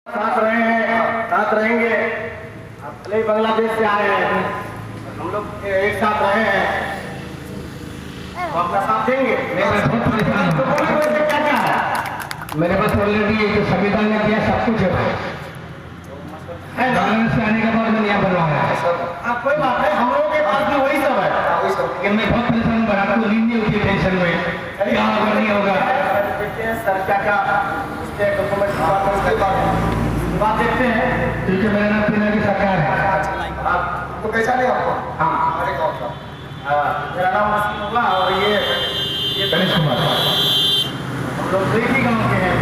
साथ रहे हैं, साथ रहेंगे। भले ही बांग्लादेश से आए हैं, हम लोग एक साथ रहे हैं, तो अपना साथ देंगे। क्या है मेरे पास ऑलरेडी जो संविधान ने दिया सब कुछ है। बांग्लादेश से आने के बाद मैंने यहाँ बनवाया है। आप कोई बात नहीं, हम लोगों के पास भी वही सब है। लेकिन मैं बहुत परेशान हूँ, आपको नींद नहीं होती टेंशन में क्या होगा नहीं होगा। सर क्या उसके डॉक्यूमेंट बात देखते हैं। ठीक है, मेरा नाम पिनाकी सरकार है। आपको कैसा नहीं आपको? हाँ, हमारे गाँव का। मेरा नाम मसीह होगा और ये गणेश कुमार। हम लोग एक ही गाँव के हैं,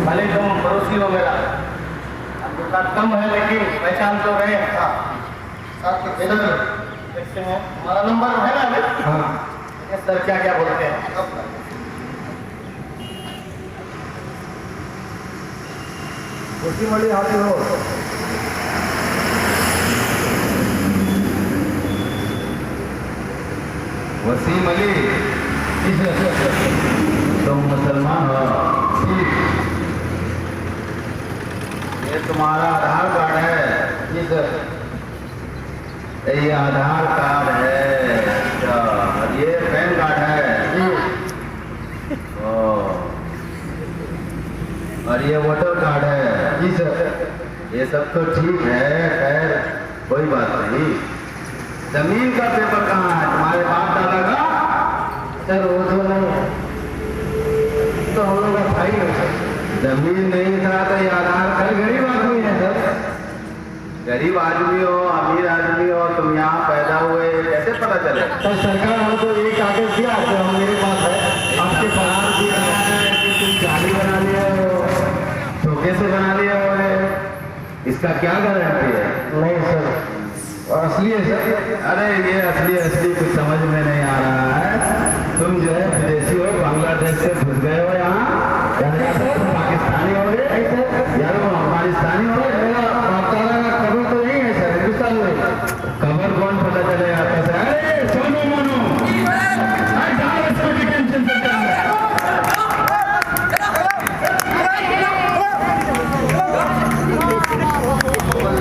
भले तुम पड़ोसी हो मेरा। आपके साथ कम है लेकिन पहचान तो रहे। साथ में देखते हैं, हमारा नंबर है ना अभी? हाँ, सर क्या बोलते हैं? हाथी हो वसीम अली, तुम मुसलमान हो? ये तुम्हारा आधार कार्ड है? जी सर। ये आधार कार्ड है। अच्छा, और ये पैन कार्ड है? ओ, और ये वोटर कार्ड है? जी सर। ये सब तो ठीक है, खैर कोई बात नहीं। जमीन का पेपर कहाँ है तुम्हारे बाप दादा का? सर वो तो नहीं है, तो हम लोग का भाई है सर। जमीन नहीं था तो ये आधार सर कार्ड? गरीब आदमी है सर। गरीब आदमी हो, अमीर आदमी हो, तुम यहाँ पैदा हुए, कैसे पता चले? तो सरकार हमको ये कागज दिया जो हम मेरे पास है, आपके फरार दिया है कि तुम जाली बना लिया हो, धोखे से बना लिया हो? इसका क्या गारंटी है? नहीं सर, और असली है सर। अरे ये असली कुछ समझ में नहीं आ रहा है। तुम जो है विदेशी हो, बांग्लादेश से घुस गए हो यहाँ, तुम पाकिस्तानी हो गए या तुम अफगानिस्तानी हो गए? मेरा बाप दादा का कब्र तो नहीं है सर हिंदुस्तान में। खबर कौन पता चले आपका से? अरे सोनू मोनू, डिटेंशन सेंटर में।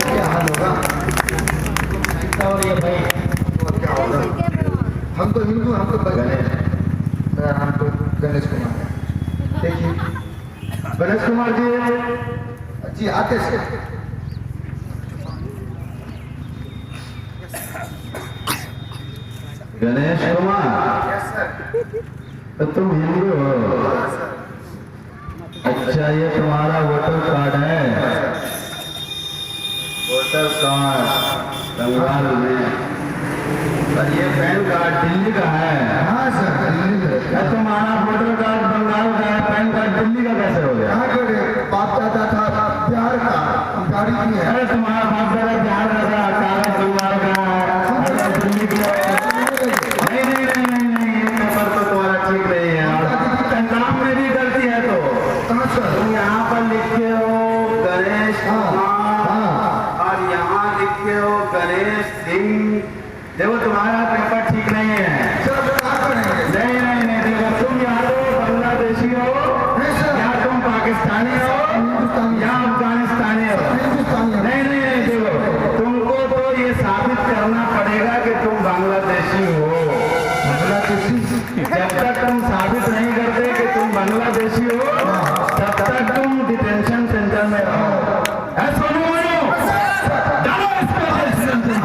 क्या हाल होगा? और ये भाई क्या होगा? हम तो हिंदू, हम तो गणेश, सर हम तो गणेश कुमार है। देखिए गणेश कुमार जी आते से गणेश कुमार, तो तुम हिंदू हो? अच्छा, ये तुम्हारा वोटर कार्ड है? वोटर कार्ड बंगाल में, और ये पैन कार्ड दिल्ली का है? हाँ सर दिल्ली में। तुम्हारा वोटर कार्ड बंगाल का है, पैन कार्ड दिल्ली का कैसे हो गया? यहाँ के बाप दादा था बिहार का, गाड़ी की है। अरे तुम्हारा बाप दादा बिहार का था, कागज बंगाल का है, दिल्ली का है। नहीं, ये पेपर तो तुम्हारा ठीक नहीं है। नाम मेरी गलती है तो कहाँ सर? तुम यहाँ पर लिखे हो गणेश कुमार और यहाँ लिखे हो गणेश सिंह। देखो तुम्हारा पेपर ठीक नहीं है। सर क्या करेंगे? नहीं, देखो तुम या तो बांग्लादेशी हो नहीं सर, या तुम पाकिस्तानी हो हिंदुस्तानी या अफगानिस्तानी हो। हिंदुस्तानी है। नहीं, देखो तुमको तो ये साबित करना पड़ेगा कि तुम बांग्लादेशी हो। बांग्लादेशी। जब तक तुम साबित नहीं करते कि तुम बांग्लादेशी हो, तब तक तुम डिटेंशन सेंटर में रहो। सोनू मोनू, डालो इसको डिटेंशन सेंटर।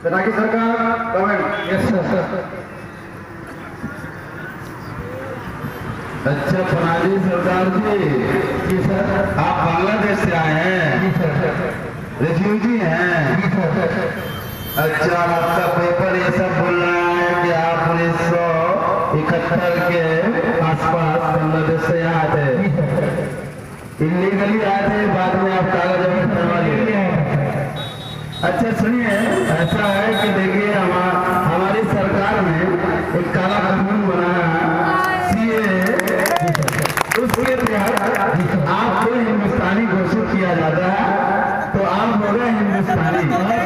पिनाकी सरकार कमेंट। Yes sir. अच्छा पिनाकी सरकार जी सर, आप बांग्लादेश से आए हैं? रिफ्यूजी हैं? अच्छा, आपका पेपर ये सब बोल रहा है कि आप 1971 के आसपास बांग्लादेश से यहाँ थे, इलीगली आए थे, बाद में आप कागज बनवा लिए। अच्छा सुनिए, ऐसा है कि देखिए हमारी सरकार ने एक काला कानून बनाया है, CA, उसके तहत आपको हिंदुस्तानी घोषित किया जाता है पानी